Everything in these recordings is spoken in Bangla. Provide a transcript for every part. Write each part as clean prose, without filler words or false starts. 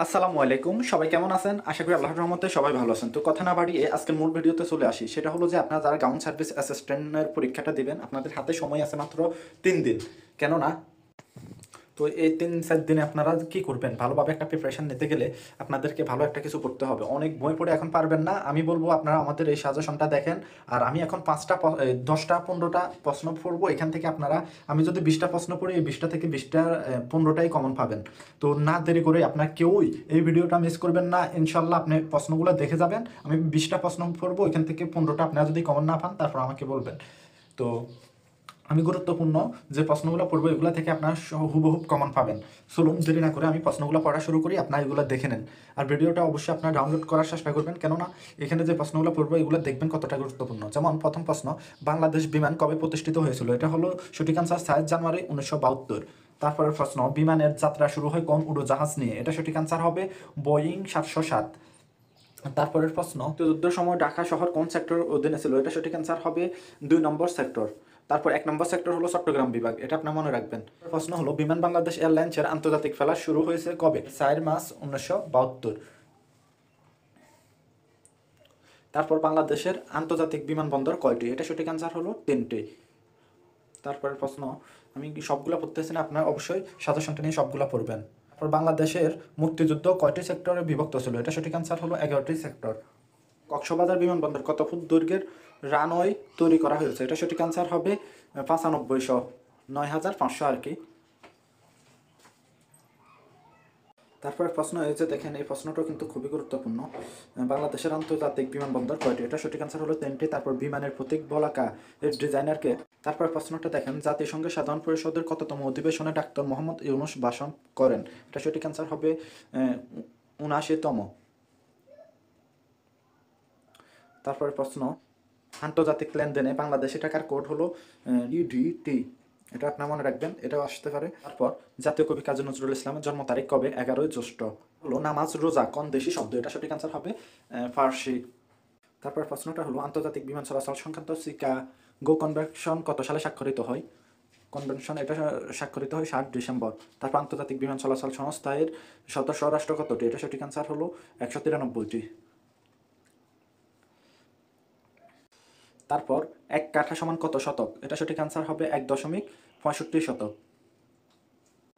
আসসালামু আলাইকুম, সবাই কেমন আছেন? আশা করি আল্লাহর রহমতে সবাই ভালো আছেন। তো কথা না বাড়িয়ে আজকের মূল ভিডিওতে চলে আসি। সেটা হলো যে আপনারা যারা গ্রাউন্ড সার্ভিস অ্যাসিস্ট্যান্টের পরীক্ষাটা দিবেন, আপনাদের হাতে সময় আছে মাত্র 3 দিন। কেননা তো এই 3-4 দিনে আপনারা কি করবেন? ভালোভাবে একটা প্রিপারেশন নিতে গেলে আপনাদেরকে ভালো একটা কিছু পড়তে হবে। অনেক বই পড়ে এখন পারবেন না। আমি বলবো আপনারা আমাদের এই সাজেশনটা দেখেন। আর আমি এখন 10টা 15টা প্রশ্ন পড়বো। এখান থেকে আপনারা, আমি যদি 20টা প্রশ্ন পড়ি, এই 20টা থেকে 20টার 15টাই কমন পাবেন। তো না দেরি করে আপনার কেউই এই ভিডিওটা মিস করবেন না। ইনশাল্লাহ আপনি প্রশ্নগুলো দেখে যাবেন। আমি 20টা প্রশ্ন পড়বো, এখান থেকে 15টা আপনারা যদি কমন না পান তারপর আমাকে বলবেন। তো আমি গুরুত্বপূর্ণ যে প্রশ্নগুলো পড়বো এগুলো থেকে আপনার হুবহুব কমন পাবেন। চলুন দেরি না করে আমি প্রশ্নগুলো পড়া শুরু করি, আপনারা এগুলো দেখে নেন। আর ভিডিওটা অবশ্যই আপনারা ডাউনলোড করার চেষ্টা করবেন, কেননা এখানে যে প্রশ্নগুলো পড়বো এগুলো দেখবেন কতটা গুরুত্বপূর্ণ। যেমন প্রথম প্রশ্ন, বাংলাদেশ বিমান কবে প্রতিষ্ঠিত হয়েছিল? এটা হলো সঠিক আনসার 7 জানুয়ারি 1972। তারপরের প্রশ্ন, বিমানের যাত্রা শুরু হয় কোন উড়োজাহাজ নিয়ে? এটা সঠিক আনসার হবে বোয়িং 707। তারপরের প্রশ্ন, যুদ্ধের সময় ঢাকা শহর কোন সেক্টর অধীনে ছিল? এটা সঠিক অ্যান্সার হবে 2 নম্বর সেক্টর। তারপর 1 নম্বর সেক্টর হলো চট্টগ্রাম বিভাগ, এটা আপনার মনে রাখবেন। প্রশ্ন হলো, বিমান বাংলাদেশ এয়ারলাইন্সের আন্তর্জাতিক ফ্লাইট শুরু হয়েছে কবে? 4 মার্চ 1972। তারপর বাংলাদেশের আন্তর্জাতিক বিমানবন্দর কয়টি? এটা সঠিক অ্যান্সার হলো 3টি। তারপরের প্রশ্ন, আমি সবগুলো পড়তেছি না, আপনার অবশ্যই সাজেশনটা নিয়ে সবগুলো পড়বেন। তারপর বাংলাদেশের মুক্তিযুদ্ধ কয়টি সেক্টরে বিভক্ত ছিল? এটা সঠিক অ্যান্সার হলো 11টি সেক্টর। কক্সবাজার বিমানবন্দর কত ফুট দৈর্ঘ্যের রানওয়ে তৈরি করা হয়েছে? এটা সঠিক অ্যান্সার হবে 9500, 9500 আর কি। তারপরে প্রশ্ন হয়েছে, দেখেন এই প্রশ্নটাও কিন্তু খুবই গুরুত্বপূর্ণ। বাংলাদেশের আন্তর্জাতিক বিমানবন্দর কয়টি? এটা সঠিক অ্যান্সার হলো 3টি। তারপর বিমানের প্রতীক বলাকা এর ডিজাইনারকে? তারপর প্রশ্নটা দেখেন, জাতিসংঘের সাধারণ পরিষদের কততম অধিবেশনে ডাক্তার মোহাম্মদ ইউনূস ভাষণ করেন? এটা সঠিক অ্যান্সার হবে 79তম। তারপরে প্রশ্ন, আন্তর্জাতিক লেনদেনে বাংলাদেশি টাকার কোড হলো ইডিটি, এটা আপনার মনে রাখবেন, এটাও আসতে পারে। তারপর জাতীয় কবি কাজী নজরুল ইসলামের জন্ম তারিখ কবে? 11ই জ্যৈষ্ঠ। হলো নামাজ রোজা কোন দেশি শব্দ? এটা সঠিক আনসার হবে ফার্সি। তারপর প্রশ্নটা হলো, আন্তর্জাতিক বিমান চলাচল সংক্রান্ত চিকাগো কনভেনশন কত সালে স্বাক্ষরিত হয়? কনভেনশন এটা স্বাক্ষরিত হয় 7 ডিসেম্বর। তারপর আন্তর্জাতিক বিমান চলাচল সংস্থা এর সদস্য রাষ্ট্র কতটি? এটা সঠিক আনসার হলো 193টি। তারপর 1 কাঠা সমান কত শতক? এটা সঠিক আনসার হবে 1.65 শতক।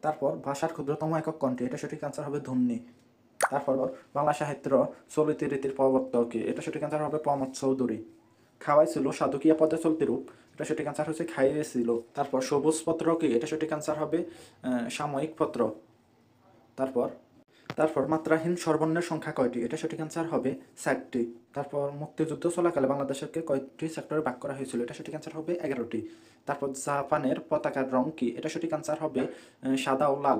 তারপর ভাষার ক্ষুদ্রতম একক কোনটি? এটা সঠিক আনসার হবে ধ্বনি। তারপর বাংলা সাহিত্যের চলিত রীতির প্রবর্তক কে? এটা সঠিক আনসার হবে প্রমোদ চৌধুরী। খাওয়াইছিল সাধুকিয়া পদে চলতি রূপ? এটা সঠিক আনসার হচ্ছে খাইয়েছিল। তারপর সবুজ পত্র কি? এটা সঠিক আনসার হবে সাময়িক পত্র। তারপর তারপর মাত্রাহীন স্বরবর্ণের সংখ্যা কয়টি? এটা সঠিক অ্যান্সার হবে 4টি। তারপর মুক্তিযুদ্ধ চলাকালে বাংলাদেশকে কয়টি সেক্টরে ভাগ করা হয়েছিল? এটা সঠিক অ্যান্সার হবে 11টি। তারপর জাপানের পতাকার রং কি? এটা সঠিক অ্যান্সার হবে সাদা ও লাল।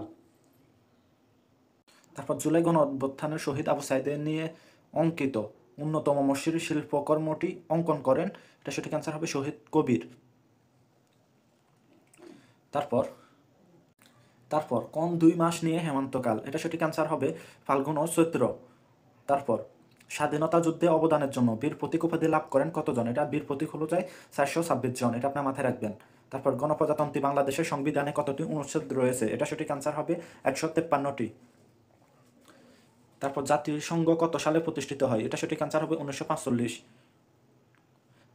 তারপর জুলাই গণ অভ্যুত্থানের শহীদ আবু সাইদের নিয়ে অঙ্কিত অন্যতম মসৃণ শিল্পকর্মটি অঙ্কন করেন? এটা সঠিক অ্যান্সার হবে শহীদ কবির। তারপর তারপর কোন 2 মাস নিয়ে হেমন্তকাল? এটা সঠিক অ্যান্সার হবে ফাল্গুন ও চৈত্র। তারপর স্বাধীনতা যুদ্ধে অবদানের জন্য বীর প্রতীক উপাধি লাভ করেন কতজন? এটা বীর প্রতীক হলো যায় 426 জন, এটা আপনার মাথায় রাখবেন। তারপর গণপ্রজাতন্ত্রী বাংলাদেশের সংবিধানে কতটি অনুচ্ছেদ রয়েছে? এটা সঠিক অ্যান্সার হবে 153টি। তারপর জাতিসংঘ কত সালে প্রতিষ্ঠিত হয়? এটা সঠিক অ্যান্সার হবে 1945।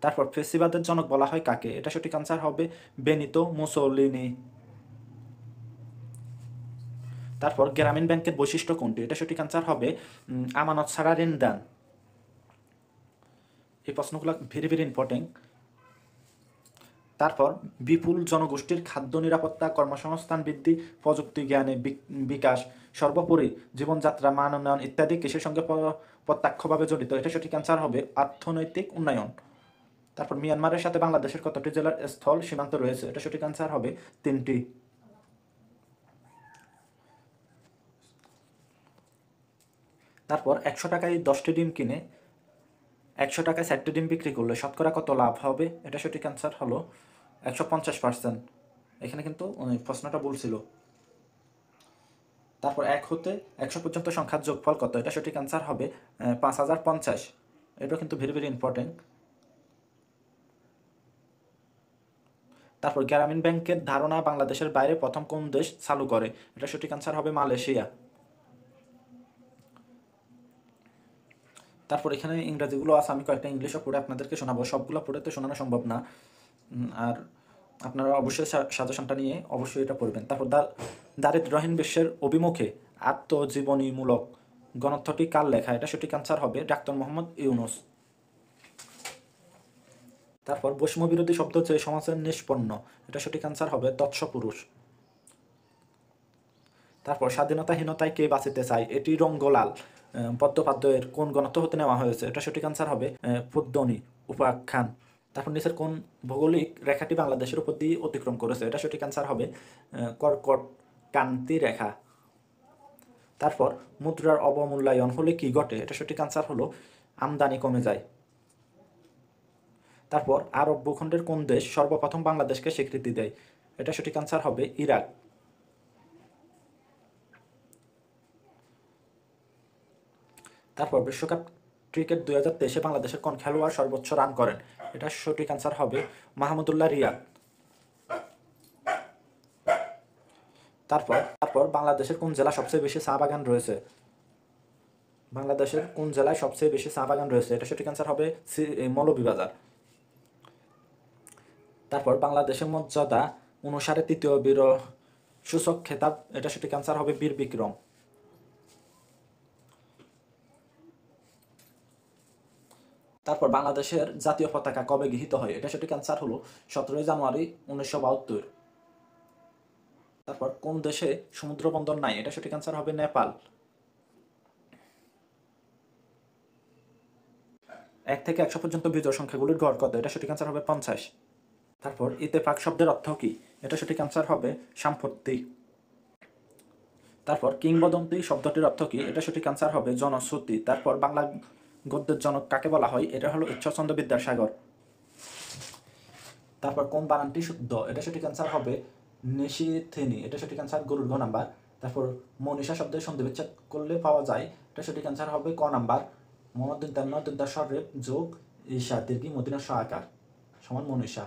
তারপর ফেসিবাদের জনক বলা হয় কাকে? এটা সঠিক অ্যান্সার হবে বেনিতো মুসোলিনি। তারপর গ্রামীণ ব্যাংকের বৈশিষ্ট্য কোনটি? এটা সঠিক অ্যান্সার হবে আমানত ছাড়া ঋণ দান। এই প্রশ্নগুলো ভেরি ভেরি ইম্পর্টেন্ট। তারপর বিপুল জনগোষ্ঠীর খাদ্য নিরাপত্তা, কর্মসংস্থান বৃদ্ধি, প্রযুক্তি জ্ঞানে বিকাশ, সর্বোপরি জীবনযাত্রা মান উন্নয়ন ইত্যাদি কিসের সঙ্গে প্রত্যক্ষভাবে জড়িত? এটা সঠিক অ্যান্সার হবে অর্থনৈতিক উন্নয়ন। তারপর মিয়ানমারের সাথে বাংলাদেশের কতটি জেলার স্থল সীমান্ত রয়েছে? এটা সঠিক অ্যান্সার হবে 3টি। তারপর 100 টাকায় 10টি ডিম কিনে 100 টাকায় 4টি ডিম বিক্রি করলে শতকরা কত লাভ হবে? এটা সঠিক অ্যান্সার হলো 150%। এখানে কিন্তু প্রশ্নটা বলছিল। তারপর 1 হতে 100 পর্যন্ত সংখ্যার যোগফল কত? এটা সঠিক অ্যান্সার হবে 5050। এটা কিন্তু ভেরি ভেরি ইম্পর্টেন্ট। তারপর গ্রামীণ ব্যাংকের ধারণা বাংলাদেশের বাইরে প্রথম কোন দেশ চালু করে? এটা সঠিক অ্যান্সার হবে মালয়েশিয়া। তারপর এখানে ইংরাজিগুলো আছে, আমি কয়েকটা ইংলিশও পড়ে আপনাদেরকে শোনাবো, সবগুলো পড়ে তো শোনানো সম্ভব না। আর আপনারা অবশ্যই সাজেশনটা নিয়ে অবশ্যই এটা পড়বেন। তারপর দারিদ্র্যহীন বিশ্বের অভিমুখে আত্মজীবনীমূলক গ্রন্থটি কার লেখা? এটা সঠিক আনসার হবে ডাক্তার মোহাম্মদ ইউনুস। তারপর বৈষম্য বিরোধী শব্দ যে সমাজের নিষ্পন্ন, এটা সঠিক আনসার হবে তৎসপুরুষ। তারপর স্বাধীনতাহীনতায় কে বাঁচিতে চায়, এটি রঙ্গলাল বন্দ্যোপাধ্যায়ের কোন গ্রন্থ হতে নেওয়া হয়েছে? এটা সঠিক আনসার হবে পদ্মনি উপাখ্যান। তারপর নিচের কোন ভৌগোলিক রেখাটি বাংলাদেশের উপর দিয়ে অতিক্রম করেছে? এটা সঠিক আনসার হবে কর্কট ক্রান্তি রেখা। তারপর মুদ্রার অবমূল্যায়ন হলে কি ঘটে? এটা সঠিক আনসার হলো আমদানি কমে যায়। তারপর আরব ভূখণ্ডের কোন দেশ সর্বপ্রথম বাংলাদেশকে স্বীকৃতি দেয়? এটা সঠিক আনসার হবে ইরাক। তারপর বিশ্বকাপ ক্রিকেট 2023-এ বাংলাদেশের কোন খেলোয়াড় সর্বোচ্চ রান করেন? এটা সঠিক আনসার হবে মাহমুদুল্লাহ রিয়াদ। তারপর বাংলাদেশের কোন জেলা সবচেয়ে বেশি চা বাগান রয়েছে? বাংলাদেশের কোন জেলায় সবচেয়ে বেশি চা বাগান রয়েছে? এটা সঠিক আনসার হবে মৌলভীবাজার। তারপর বাংলাদেশের মর্যাদা অনুসারে তৃতীয় বীর সূচক খেতাব, এটা সঠিক আনসার হবে বীর বিক্রম। তারপর বাংলাদেশের জাতীয় পতাকা কবে গৃহীত হয়? এটা সঠিক আনসার হলো 17 জানুয়ারি 1972। তারপর কোন দেশে সমুদ্র বন্দর নাই? এটা সঠিক আনসার হবে নেপাল। 1 থেকে 100 পর্যন্ত বিজোড় সংখ্যাগুলির গড় কত? এটা সঠিক আনসার হবে 50। তারপর ইত্তেফাক শব্দের অর্থ কি? এটা সঠিক আনসার হবে সাম্প্রতিক। তারপর কিংবদন্তি শব্দটির অর্থ কি? এটা সঠিক আনসার হবে জনশ্রুতি। তারপর বাংলা গদ্যের জনক কাকে বলা হয়? এটা হলো ঈশ্বরচন্দ্র বিদ্যাসাগর। তারপর কোন বানানটি শুদ্ধ? এটা সঠিক আনসার হবে নিশিথিনি। এটা সঠিক আনসার গরুর গ নাম্বার। তারপর মনীষা শব্দের সন্ধি বিচ্ছেদ করলে পাওয়া যায়, এটা সঠিক আনসার হবে ক নাম্বার। মোহাম্মদ দিনদার সরেব যোগ ঈশা দীর্ঘি মদিনা আকার সমান মনীষা।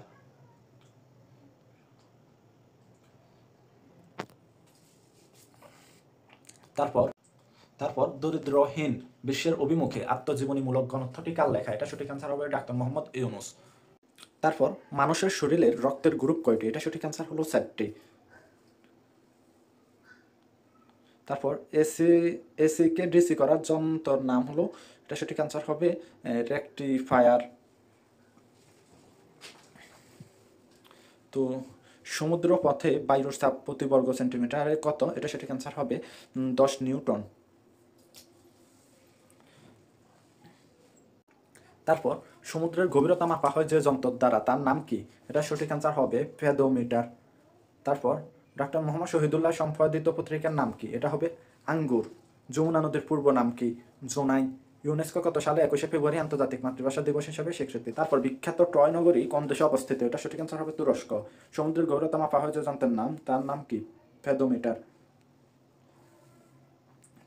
তারপর দরিদ্রহীন বিশ্বের অভিমুখে আত্মজীবনীমূলক গ্রন্থটি কার লেখা? এটা সঠিক আনসার হবে ডাক্তার মোহাম্মদ ইউনুস। তারপর মানুষের শরীরের রক্তের গ্রুপ কয়টি? এটা সঠিক আনসার হলো 4টি। তারপর এসিকে ডিসি করার যন্ত্রের নাম হলো, এটা সঠিক আনসার হবে রেকটিফায়ার। তো সমুদ্র পথে বায়ুর চাপ প্রতি বর্গ সেন্টিমিটারে কত? এটা সঠিক আনসার হবে 10 নিউটন। তারপর সমুদ্রের গভীরতা মাপা হয় যে যন্ত্রের দ্বারা, তার নাম কি? এটা সঠিক আনসার হবে ফেদোমিটার। তারপর ডক্টর মোহাম্মদ শহীদুল্লাহ সম্পাদিত পত্রিকার নাম কি? এটা হবে আঙ্গুর। যমুনা নদীর পূর্ব নাম কি? জোনাই। ইউনেস্কো কত সালে 21শে ফেব্রুয়ারি আন্তর্জাতিক মাতৃভাষা দিবস হিসেবে স্বীকৃতি? তারপর বিখ্যাত ট্রয় নগরী কোন দেশে অবস্থিত? এটা সঠিক আনসার হবে তুরস্ক। সমুদ্রের গভীরতা মাপা হয় যে যন্ত্রের নাম, তার নাম কি? ফেদোমিটার।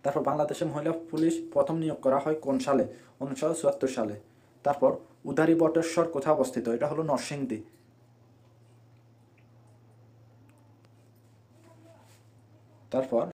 তারপর বাংলাদেশের মহিলা পুলিশ প্রথম নিয়োগ করা হয় কোন সালে? 1974 সালে। তারপর উদারী বটেশ্বর কোথায় অবস্থিত? এটা হলো নরসিংদী। তারপর